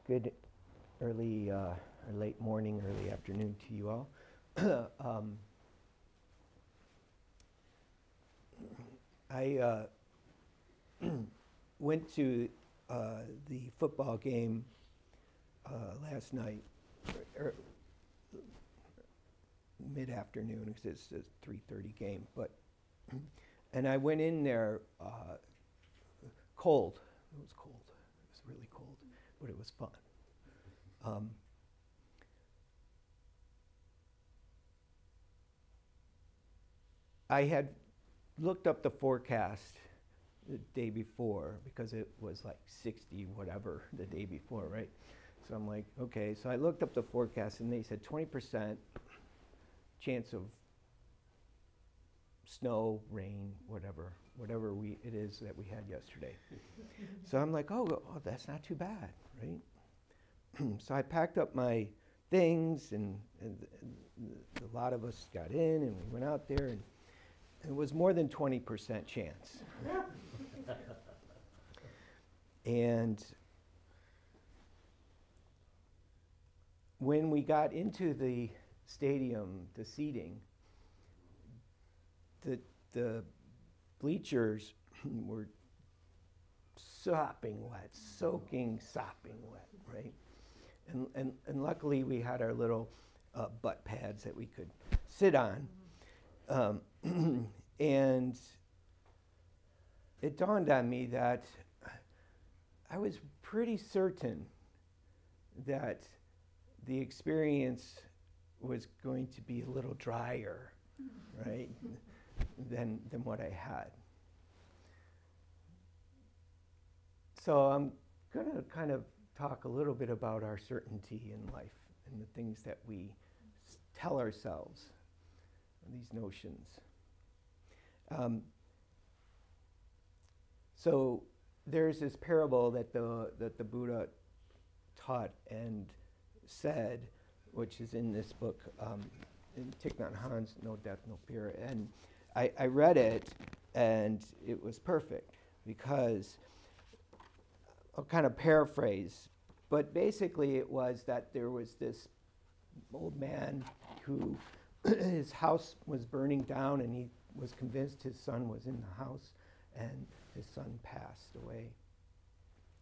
Good early or late morning, early afternoon to you all. I went to the football game last night, mid-afternoon, because it's a 3:30 game. And I went in there cold. It was cold. It was really cold, but it was fun. I had looked up the forecast the day before because it was like 60 whatever the day before, right? So I'm like, okay. So I looked up the forecast and they said 20% chance of snow, rain, whatever it is that we had yesterday. So I'm like, oh, that's not too bad, right? So I packed up my things and a lot of us got in and we went out there and it was more than 20% chance. And when we got into the stadium, the seating, the bleachers were sopping wet, sopping wet, right? And luckily we had our little butt pads that we could sit on. And it dawned on me that I was pretty certain that the experience was going to be a little drier, right, than what I had. So I'm going to kind of talk a little bit about our certainty in life and the things that we tell ourselves, these notions. So there's this parable that the Buddha taught and said, which is in this book, in Thich Nhat Hanh's No Death, No Fear. And I read it, and it was perfect because, I'll kind of paraphrase, but basically it was that there was this old man who his house was burning down and he was convinced his son was in the house and his son passed away,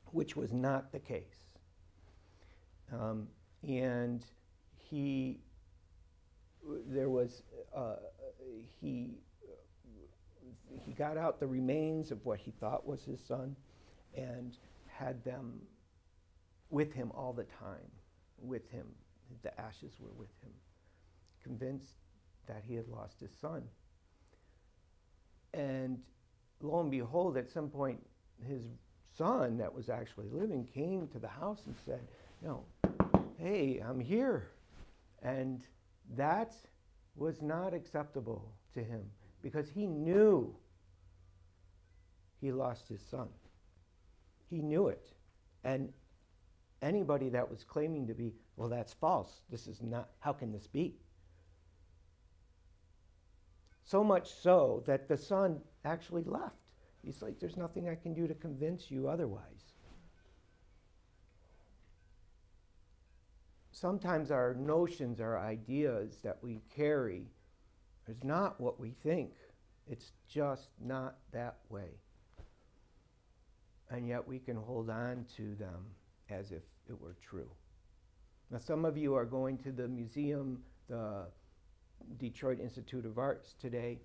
which was not the case. And he got out the remains of what he thought was his son and had them with him all the time, with him. The ashes were with him, convinced that he had lost his son. And lo and behold, at some point, his son that was actually living came to the house and said, hey, I'm here. And that was not acceptable to him because he knew he lost his son. He knew it. And anybody that was claiming to be, well, that's false. This is not, how can this be? So much so that the son actually left. He's like, there's nothing I can do to convince you otherwise. Sometimes our notions, our ideas that we carry is not what we think. It's just not that way. And yet we can hold on to them as if it were true. Now, some of you are going to the museum, the Detroit Institute of Arts today,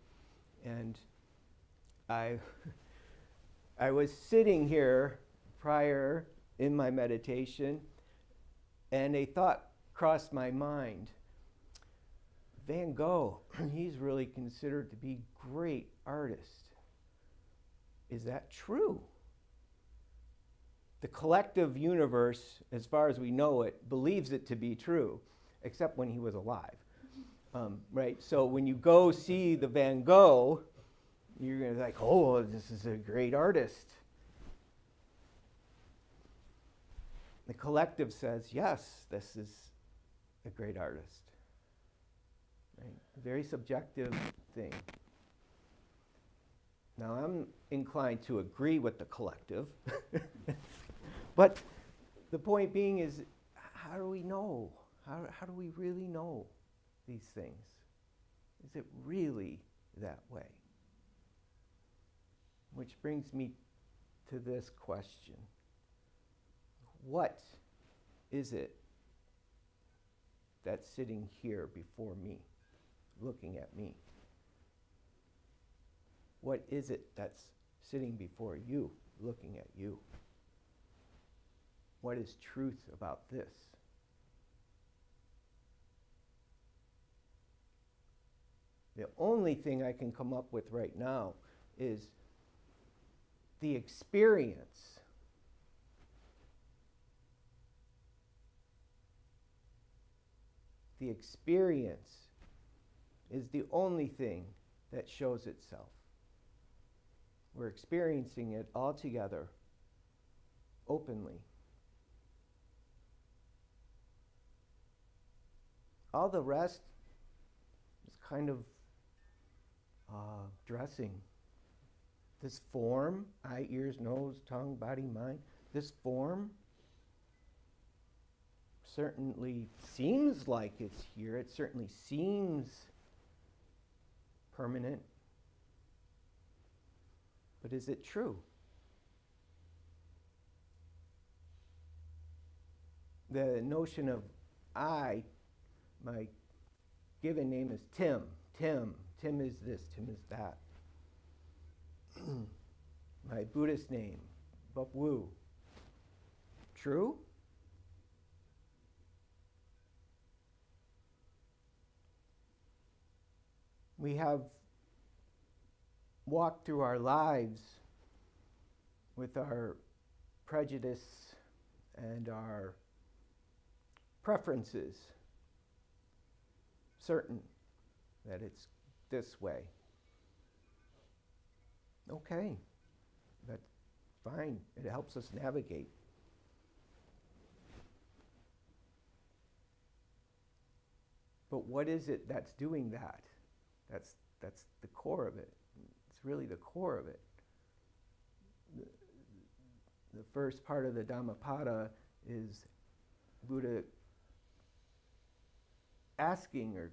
and I was sitting here prior in my meditation, and a thought crossed my mind. Van Gogh, he's really considered to be a great artist. Is that true? The collective universe, as far as we know it, believes it to be true, except when he was alive. Right? So when you go see the Van Gogh, you're going to be like, oh, this is a great artist. The collective says, yes, this is a great artist. Right? A very subjective thing. Now, I'm inclined to agree with the collective. But The point being is, how do we know? How do we really know these things? Is it really that way? Which brings me to this question. What is it that's sitting here before me, looking at me? What is it that's sitting before you, looking at you? What is truth about this? The only thing I can come up with right now is the experience. The experience is the only thing that shows itself. We're experiencing it all together, openly. All the rest is kind of dressing. This form, eye, ears, nose, tongue, body, mind, this form certainly seems like it's here. It certainly seems permanent. But is it true? The notion of I, my given name is Tim. Tim is this, Tim is that. My Buddhist name, Bup Woo. True? We have walked through our lives with our prejudice and our preferences, certain that it's this way. Okay, that's fine. It helps us navigate. But what is it that's doing that? That's the core of it. It's really the core of it. The first part of the Dhammapada is Buddha asking or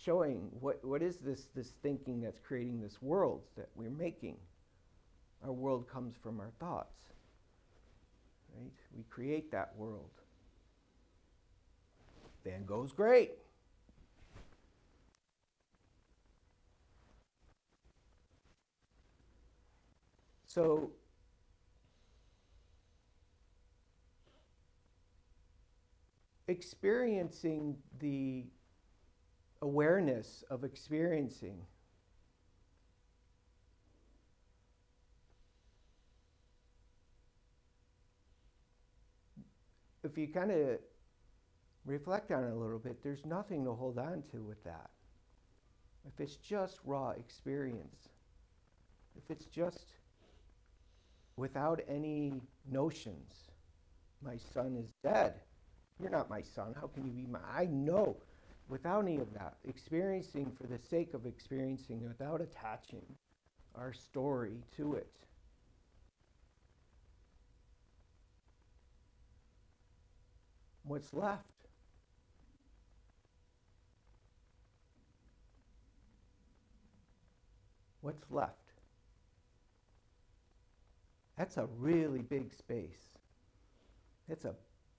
showing what is this thinking that's creating this world that we're making. Our world comes from our thoughts, right? We create that world. Van Gogh's great. So experiencing the awareness of experiencing if you kind of reflect on it a little bit, there's nothing to hold on to with that. If it's just raw experience, if it's just without any notions, my son is dead. You're not my son. How can you be my? I know. Without any of that, experiencing for the sake of experiencing, without attaching our story to it. What's left? What's left? That's a really big space. It's a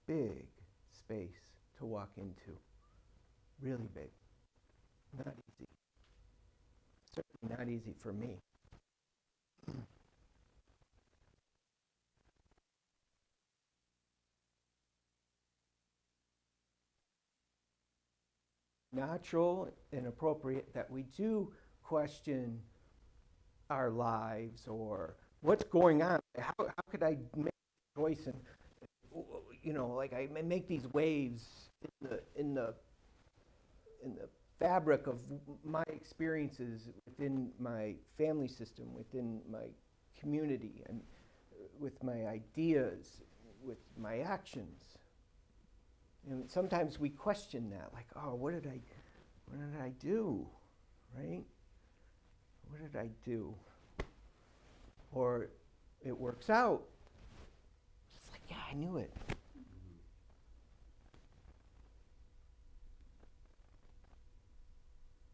big space to walk into. Really big. Not easy. Certainly not easy for me. Natural and appropriate that we do question our lives or what's going on. How could I make a choice and, you know, like I make these waves in the fabric of my experiences within my family system, within my community, and with my ideas, with my actions. And sometimes we question that, like, oh, what did I do, right? What did I do? Or it works out. It's like, yeah, I knew it.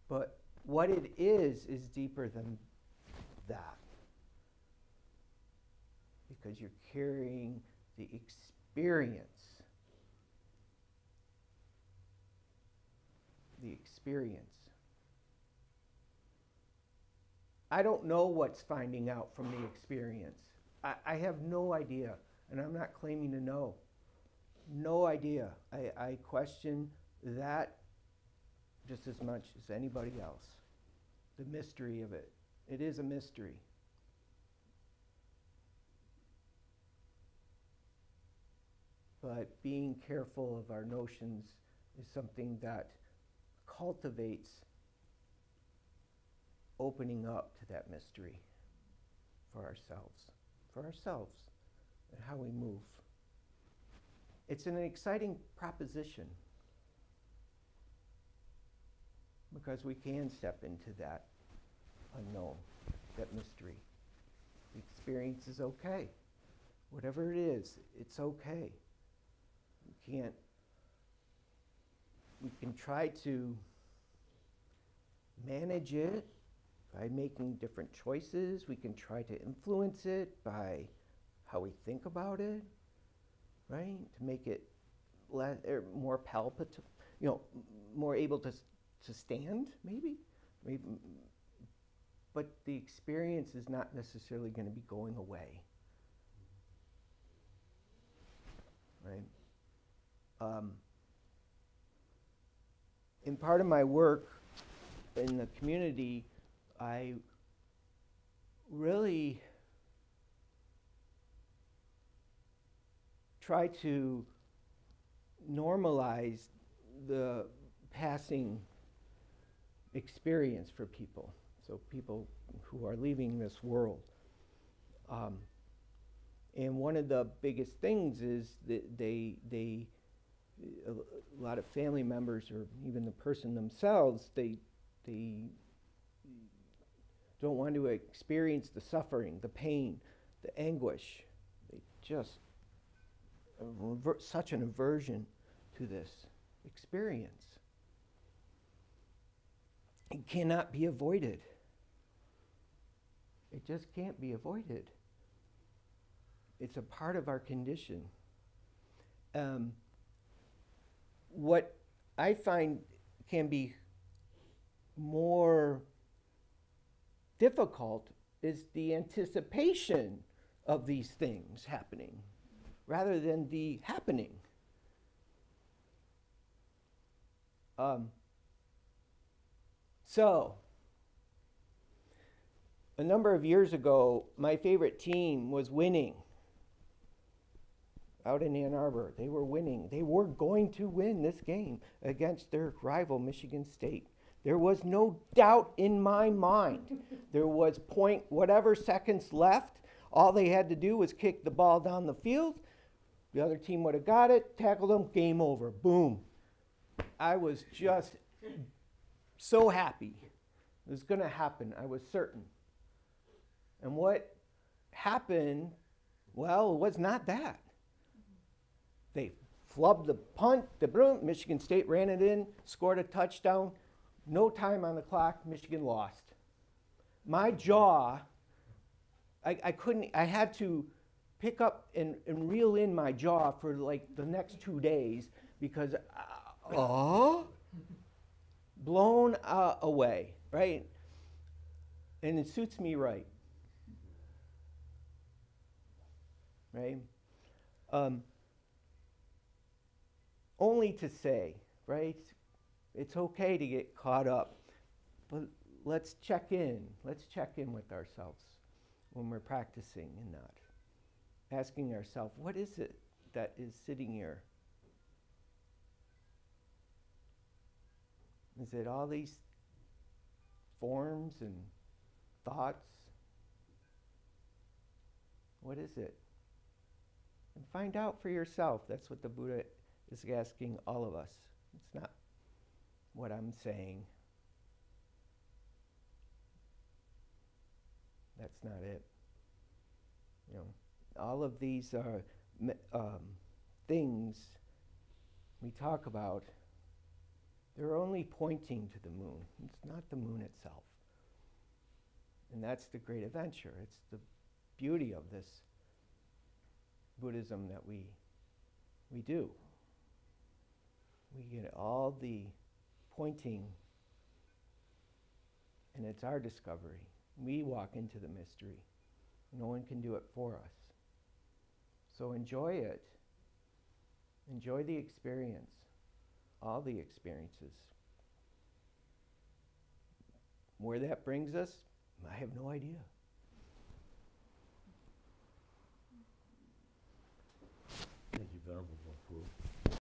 But what it is deeper than that. Because you're carrying the experience. The experience. I don't know what's finding out from the experience. I have no idea, and I'm not claiming to know. No idea. I question that just as much as anybody else. The mystery of it. It is a mystery. But being careful of our notions is something that cultivates opening up to that mystery for ourselves, and how we move. It's an exciting proposition because we can step into that unknown, that mystery. The experience is okay. Whatever it is, it's okay. We can try to manage it by making different choices. We can try to influence it by how we think about it, right? To make it more palpable, more able to stand, maybe. But the experience is not necessarily going to be going away, right? In part of my work in the community, I really try to normalize the passing experience for people. So people who are leaving this world. And one of the biggest things is that a lot of family members, or even the person themselves, they don't want to experience the suffering, the pain, the anguish. They just such an aversion to this experience. It cannot be avoided. It just can't be avoided. It's a part of our condition. What I find can be more difficult is the anticipation of these things happening rather than the happening. So, a number of years ago, my favorite team was winning out in Ann Arbor. They were winning. They were going to win this game against their rival, Michigan State. There was no doubt in my mind. There was whatever seconds left. All they had to do was kick the ball down the field. The other team would have got it, tackled them, game over. Boom. I was just so happy. It was going to happen. I was certain. And what happened, well, it was not that. They flubbed the punt, Michigan State ran it in, scored a touchdown. No time on the clock, Michigan lost. My jaw, I had to pick up and reel in my jaw for like the next 2 days because, blown away, right? And it suits me right. Right? Only to say, right? It's okay to get caught up, but let's check in. Let's check in with ourselves when we're practicing and not. Asking ourselves, what is it that is sitting here? Is it all these forms and thoughts? What is it? And find out for yourself. That's what the Buddha is asking all of us. It's not what I'm saying. That's not it. All of these are things we talk about, they're only pointing to the moon. It's not the moon itself. And that's the great adventure. It's the beauty of this Buddhism that we do. We get all the pointing, and it's our discovery. We walk into the mystery. No one can do it for us. So enjoy it. Enjoy the experience, all the experiences. Where that brings us, I have no idea. Thank you, Venerable.